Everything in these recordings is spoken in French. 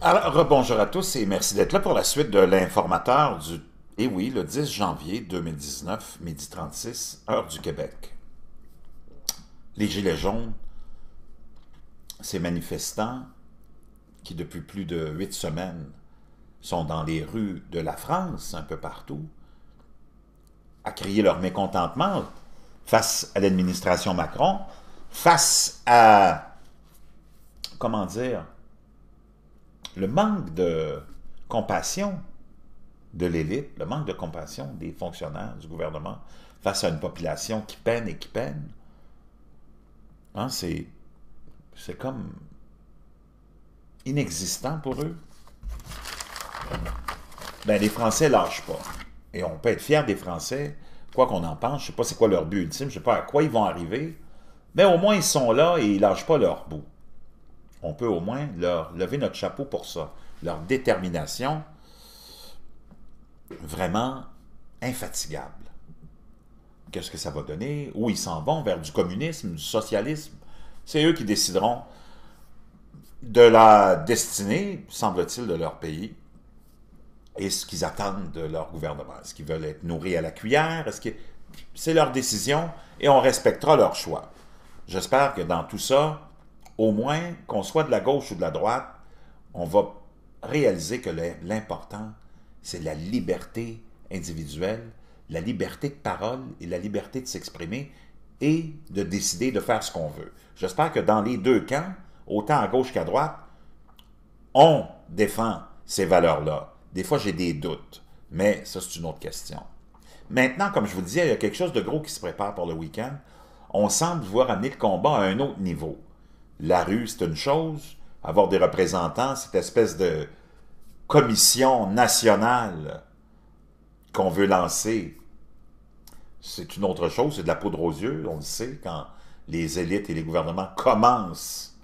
Alors, rebonjour à tous et merci d'être là pour la suite de l'informateur du, eh oui, le 10 janvier 2019, midi 36, heure du Québec. Les Gilets jaunes, ces manifestants qui depuis plus de 8 semaines sont dans les rues de la France, un peu partout, à crier leur mécontentement face à l'administration Macron, face à, comment dire, le manque de compassion de l'élite, le manque de compassion des fonctionnaires du gouvernement face à une population qui peine et qui peine. Hein, c'est comme inexistant pour eux. Ben, les Français lâchent pas. Et on peut être fier des Français, quoi qu'on en pense. Je sais pas c'est quoi leur but ultime, je sais pas à quoi ils vont arriver. Mais au moins, ils sont là et ils lâchent pas leur bout. On peut au moins leur lever notre chapeau pour ça. Leur détermination, vraiment infatigable. Qu'est-ce que ça va donner? Où ils s'en vont? Vers du communisme, du socialisme? C'est eux qui décideront de la destinée, semble-t-il, de leur pays et ce qu'ils attendent de leur gouvernement. Est-ce qu'ils veulent être nourris à la cuillère? C'est leur décision et on respectera leur choix. J'espère que dans tout ça, au moins, qu'on soit de la gauche ou de la droite, on va réaliser que l'important, c'est la liberté individuelle, la liberté de parole et la liberté de s'exprimer et de décider de faire ce qu'on veut. J'espère que dans les deux camps, autant à gauche qu'à droite, on défend ces valeurs-là. Des fois, j'ai des doutes, mais ça, c'est une autre question. Maintenant, comme je vous le disais, il y a quelque chose de gros qui se prépare pour le week-end. On semble vouloir amener le combat à un autre niveau. La rue, c'est une chose. Avoir des représentants, cette espèce de commission nationale qu'on veut lancer, c'est une autre chose. C'est de la poudre aux yeux, on le sait, quand les élites et les gouvernements commencent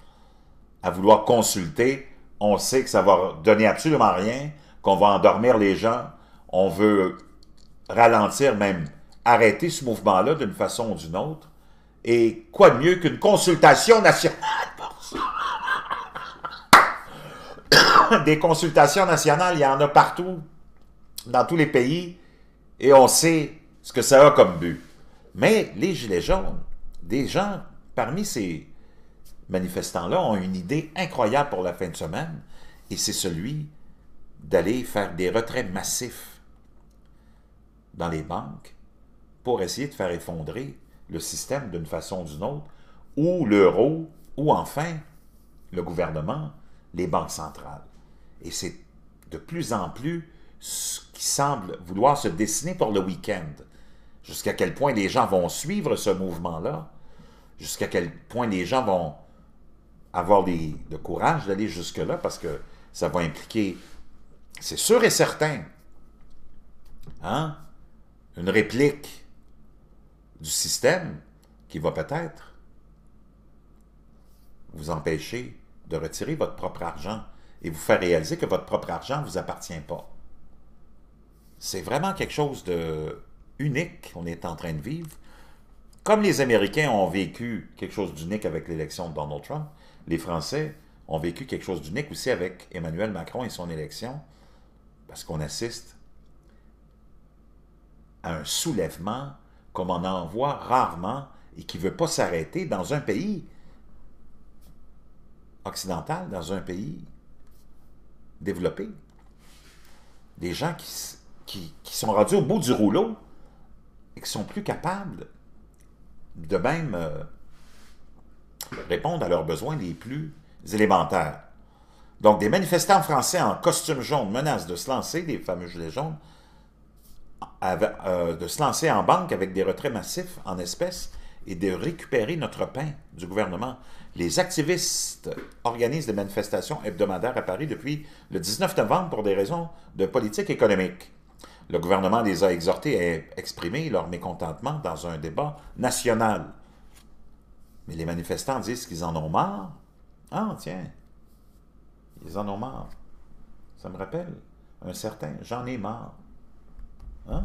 à vouloir consulter, on sait que ça va donner absolument rien, qu'on va endormir les gens. On veut ralentir, même arrêter ce mouvement-là d'une façon ou d'une autre. Et quoi de mieux qu'une consultation nationale pour ça? Des consultations nationales, il y en a partout, dans tous les pays, et on sait ce que ça a comme but. Mais les Gilets jaunes, des gens parmi ces manifestants-là ont une idée incroyable pour la fin de semaine, et c'est celui d'aller faire des retraits massifs dans les banques pour essayer de faire effondrer le système d'une façon ou d'une autre, ou l'euro, ou enfin le gouvernement, les banques centrales. Et c'est de plus en plus ce qui semble vouloir se dessiner pour le week-end. Jusqu'à quel point les gens vont suivre ce mouvement-là, jusqu'à quel point les gens vont avoir le courage d'aller jusque-là, parce que ça va impliquer, c'est sûr et certain, hein, une réplique du système qui va peut-être vous empêcher de retirer votre propre argent et vous faire réaliser que votre propre argent ne vous appartient pas. C'est vraiment quelque chose de unique qu'on est en train de vivre. Comme les Américains ont vécu quelque chose d'unique avec l'élection de Donald Trump, les Français ont vécu quelque chose d'unique aussi avec Emmanuel Macron et son élection, parce qu'on assiste à un soulèvement comme on en voit rarement et qui ne veut pas s'arrêter dans un pays occidental, dans un pays développé. Des gens qui sont rendus au bout du rouleau et qui sont plus capables de même répondre à leurs besoins les plus élémentaires. Donc, des manifestants français en costume jaune menacent de se lancer, des fameux gilets jaunes, de se lancer en banque avec des retraits massifs en espèces et de récupérer notre pain du gouvernement. Les activistes organisent des manifestations hebdomadaires à Paris depuis le 19 novembre pour des raisons de politique économique. Le gouvernement les a exhortés à exprimer leur mécontentement dans un débat national. Mais les manifestants disent qu'ils en ont marre. Ah, tiens, ils en ont marre. Ça me rappelle un certain « j'en ai marre ». Hein?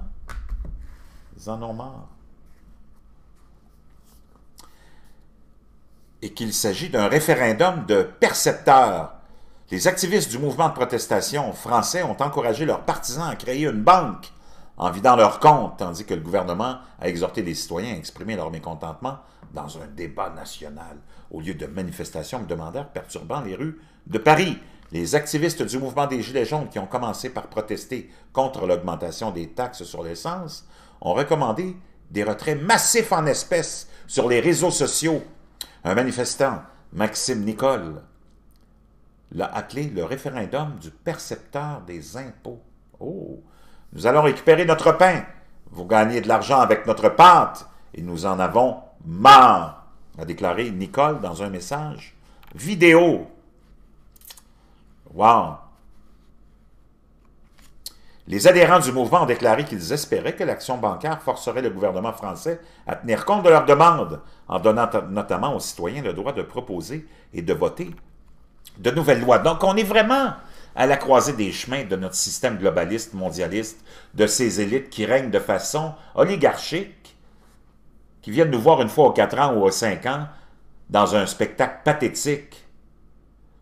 Ils en ont marre. Et qu'il s'agit d'un référendum de percepteurs Les activistes du mouvement de protestation français ont encouragé leurs partisans à créer une banque en vidant leurs comptes, tandis que le gouvernement a exhorté les citoyens à exprimer leur mécontentement dans un débat national, au lieu de manifestations hebdomadaires perturbant les rues de Paris. Les activistes du mouvement des Gilets jaunes, qui ont commencé par protester contre l'augmentation des taxes sur l'essence, ont recommandé des retraits massifs en espèces sur les réseaux sociaux. Un manifestant, Maxime Nicole, l'a appelé le référendum du percepteur des impôts. Oh! Nous allons récupérer notre pain. Vous gagnez de l'argent avec notre pâte et nous en avons marre, a déclaré Nicole dans un message vidéo. Wow! Les adhérents du mouvement ont déclaré qu'ils espéraient que l'action bancaire forcerait le gouvernement français à tenir compte de leurs demandes, en donnant notamment aux citoyens le droit de proposer et de voter de nouvelles lois. Donc, on est vraiment à la croisée des chemins de notre système globaliste, mondialiste, de ces élites qui règnent de façon oligarchique, qui viennent nous voir une fois aux 4 ans ou aux 5 ans dans un spectacle pathétique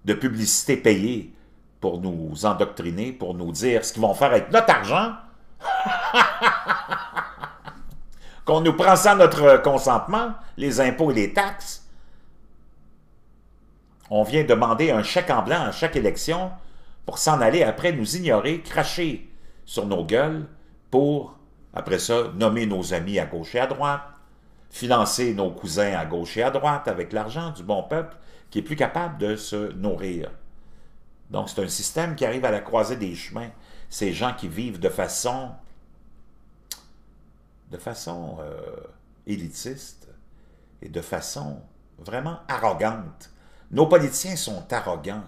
de publicité payée pour nous endoctriner, pour nous dire ce qu'ils vont faire avec notre argent, qu'on nous prend sans notre consentement, les impôts et les taxes. On vient demander un chèque en blanc à chaque élection pour s'en aller après nous ignorer, cracher sur nos gueules pour, après ça, nommer nos amis à gauche et à droite, financer nos cousins à gauche et à droite avec l'argent du bon peuple qui est plus capable de se nourrir. Donc, c'est un système qui arrive à la croisée des chemins. Ces gens qui vivent de façon élitiste et de façon vraiment arrogante. Nos politiciens sont arrogants.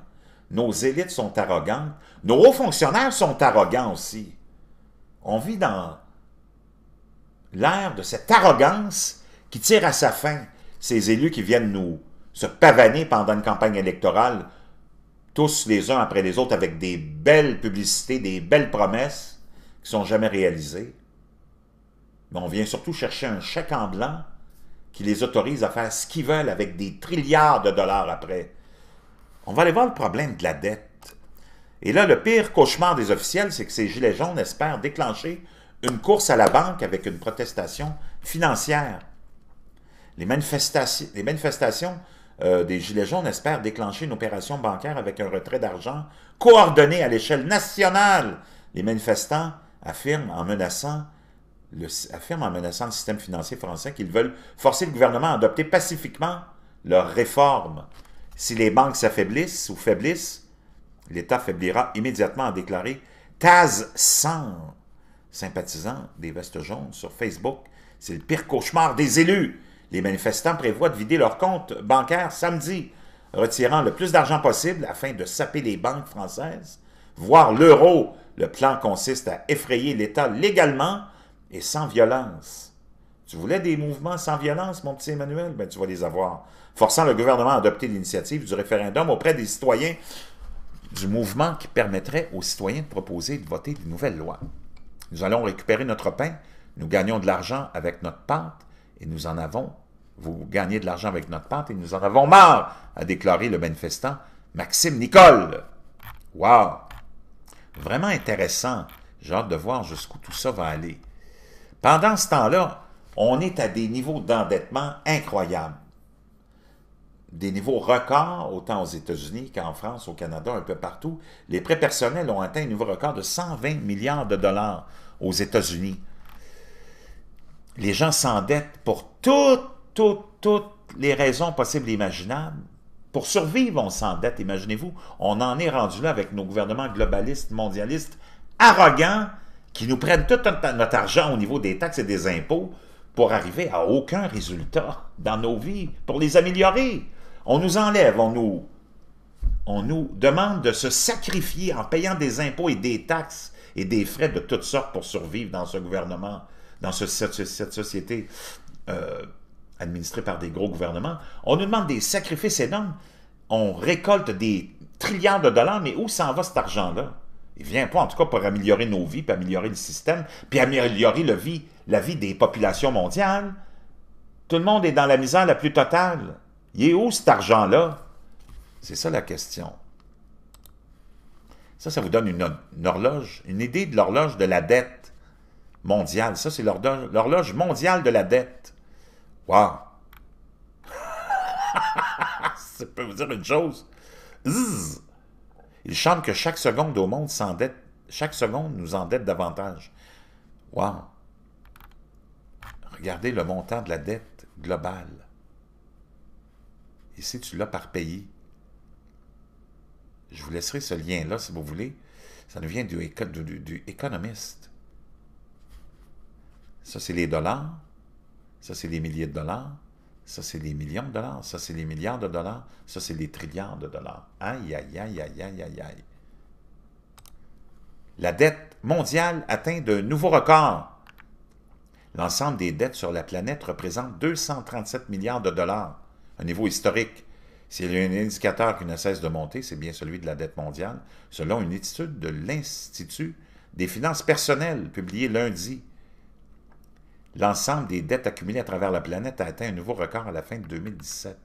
Nos élites sont arrogantes. Nos hauts fonctionnaires sont arrogants aussi. On vit dans l'ère de cette arrogance qui tire à sa fin. Ces élus qui viennent nous se pavaner pendant une campagne électorale, tous les uns après les autres, avec des belles publicités, des belles promesses qui ne sont jamais réalisées. Mais on vient surtout chercher un chèque en blanc qui les autorise à faire ce qu'ils veulent avec des trilliards de dollars après. On va aller voir le problème de la dette. Et là, le pire cauchemar des officiels, c'est que ces Gilets jaunes espèrent déclencher une course à la banque avec une protestation financière. Les manifestations des Gilets jaunes espèrent déclencher une opération bancaire avec un retrait d'argent coordonné à l'échelle nationale. Les manifestants affirment en menaçant le système financier français qu'ils veulent forcer le gouvernement à adopter pacifiquement leurs réformes. Si les banques s'affaiblissent ou faiblissent, l'État faiblira immédiatement, a déclaré Taz 100, sympathisant des vestes jaunes sur Facebook. C'est le pire cauchemar des élus. Les manifestants prévoient de vider leur compte bancaire samedi, retirant le plus d'argent possible afin de saper les banques françaises, voire l'euro. Le plan consiste à effrayer l'État légalement et sans violence. Tu voulais des mouvements sans violence, mon petit Emmanuel? Ben, tu vas les avoir. Forçant le gouvernement à adopter l'initiative du référendum auprès des citoyens du mouvement qui permettrait aux citoyens de proposer et de voter de nouvelles lois. Nous allons récupérer notre pain, nous gagnons de l'argent avec notre pâte et nous en avons. Vous gagnez de l'argent avec notre pâte et nous en avons marre, a déclaré le manifestant Maxime Nicole. Wow! Vraiment intéressant. J'ai hâte de voir jusqu'où tout ça va aller. Pendant ce temps-là, on est à des niveaux d'endettement incroyables. Des niveaux records, autant aux États-Unis qu'en France, au Canada, un peu partout. Les prêts personnels ont atteint un niveau record de 120 milliards de dollars aux États-Unis. Les gens s'endettent pour toutes les raisons possibles et imaginables. Pour survivre, on s'endette, imaginez-vous. On en est rendu là avec nos gouvernements globalistes, mondialistes, arrogants, qui nous prennent tout notre argent au niveau des taxes et des impôts pour arriver à aucun résultat dans nos vies, pour les améliorer. On nous enlève, on nous demande de se sacrifier en payant des impôts et des taxes et des frais de toutes sortes pour survivre dans ce gouvernement, dans cette société administrée par des gros gouvernements. On nous demande des sacrifices énormes. On récolte des trilliards de dollars, mais où s'en va cet argent-là? Il ne vient pas, en tout cas, pour améliorer nos vies, puis améliorer le système, puis améliorer la vie des populations mondiales. Tout le monde est dans la misère la plus totale. Il est où cet argent-là? C'est ça la question. Ça vous donne une horloge, une idée de l'horloge de la dette mondiale. Ça, c'est l'horloge mondiale de la dette. Wow! Ça peut vous dire une chose. Zzz. Il semble que chaque seconde au monde s'endette, chaque seconde nous endette davantage. Wow! Regardez le montant de la dette globale. Ici, tu l'as par pays. Je vous laisserai ce lien-là, si vous voulez. Ça nous vient du Economist. Ça, c'est les dollars. Ça, c'est les milliers de dollars. Ça, c'est les millions de dollars. Ça, c'est les milliards de dollars. Ça, c'est les trilliards de dollars. Aïe, aïe, aïe, aïe, aïe, aïe, aïe. La dette mondiale atteint de nouveaux records. L'ensemble des dettes sur la planète représente 237 milliards de dollars, un niveau historique. S'il y a un indicateur qui ne cesse de monter, c'est bien celui de la dette mondiale, selon une étude de l'Institut des finances personnelles publiée lundi. L'ensemble des dettes accumulées à travers la planète a atteint un nouveau record à la fin de 2017.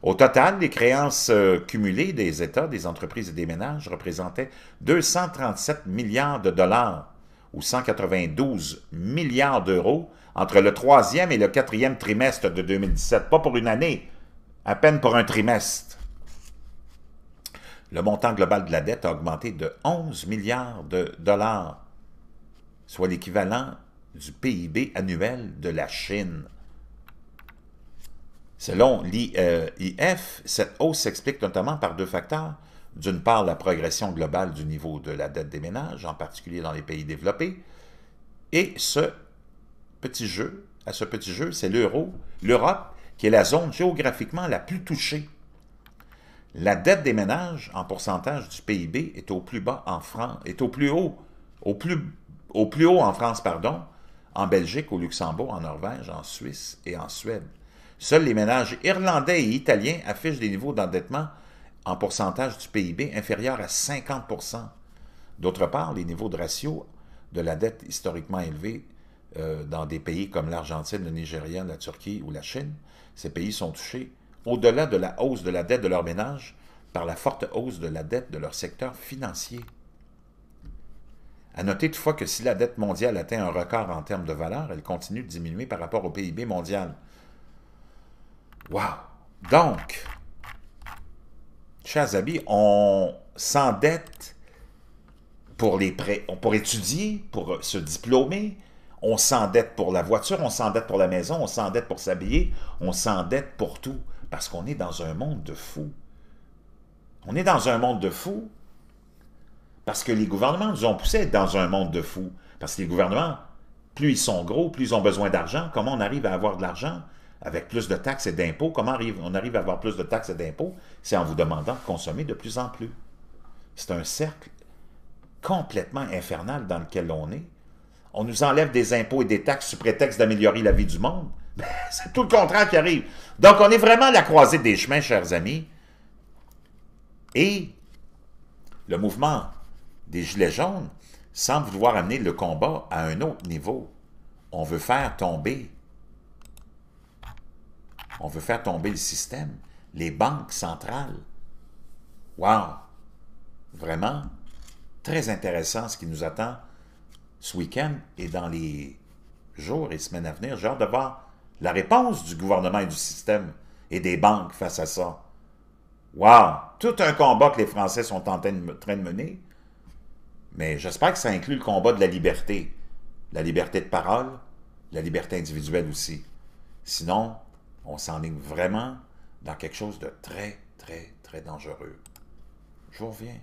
Au total, les créances cumulées des États, des entreprises et des ménages représentaient 237 milliards de dollars, ou 192 milliards d'euros, entre le 3e et le 4e trimestre de 2017. Pas pour une année, à peine pour un trimestre. Le montant global de la dette a augmenté de 11 milliards de dollars, soit l'équivalent du PIB annuel de la Chine. Selon l'IF, cette hausse s'explique notamment par deux facteurs. D'une part, la progression globale du niveau de la dette des ménages, en particulier dans les pays développés, et à ce petit jeu, c'est l'Europe, qui est la zone géographiquement la plus touchée. La dette des ménages, en pourcentage du PIB, est au plus bas en France, est au plus haut en France, en Belgique, au Luxembourg, en Norvège, en Suisse et en Suède. Seuls les ménages irlandais et italiens affichent des niveaux d'endettement en pourcentage du PIB inférieurs à 50%. D'autre part, les niveaux de ratio de la dette historiquement élevés dans des pays comme l'Argentine, le Nigeria, la Turquie ou la Chine, ces pays sont touchés, au-delà de la hausse de la dette de leurs ménages, par la forte hausse de la dette de leur secteur financier. À noter toutefois que si la dette mondiale atteint un record en termes de valeur, elle continue de diminuer par rapport au PIB mondial. Wow! Donc, chers amis, on s'endette pour les prêts, pour étudier, pour se diplômer, on s'endette pour la voiture, on s'endette pour la maison, on s'endette pour s'habiller, on s'endette pour tout, parce qu'on est dans un monde de fous. On est dans un monde de fous parce que les gouvernements nous ont poussé à être dans un monde de fous. Parce que les gouvernements, plus ils sont gros, plus ils ont besoin d'argent. Comment on arrive à avoir de l'argent avec plus de taxes et d'impôts? Comment on arrive à avoir plus de taxes et d'impôts? C'est en vous demandant de consommer de plus en plus. C'est un cercle complètement infernal dans lequel on est. On nous enlève des impôts et des taxes sous prétexte d'améliorer la vie du monde. C'est tout le contraire qui arrive. Donc, on est vraiment à la croisée des chemins, chers amis. Et le mouvement des Gilets jaunes semble vouloir amener le combat à un autre niveau. On veut faire tomber. On veut faire tomber le système, les banques centrales. Wow! Vraiment, très intéressant ce qui nous attend ce week-end et dans les jours et semaines à venir. J'ai hâte de voir la réponse du gouvernement et du système et des banques face à ça. Wow! Tout un combat que les Français sont en train de mener. Mais j'espère que ça inclut le combat de la liberté. La liberté de parole, la liberté individuelle aussi. Sinon, on s'enligne vraiment dans quelque chose de très, très, très dangereux. Je vous reviens.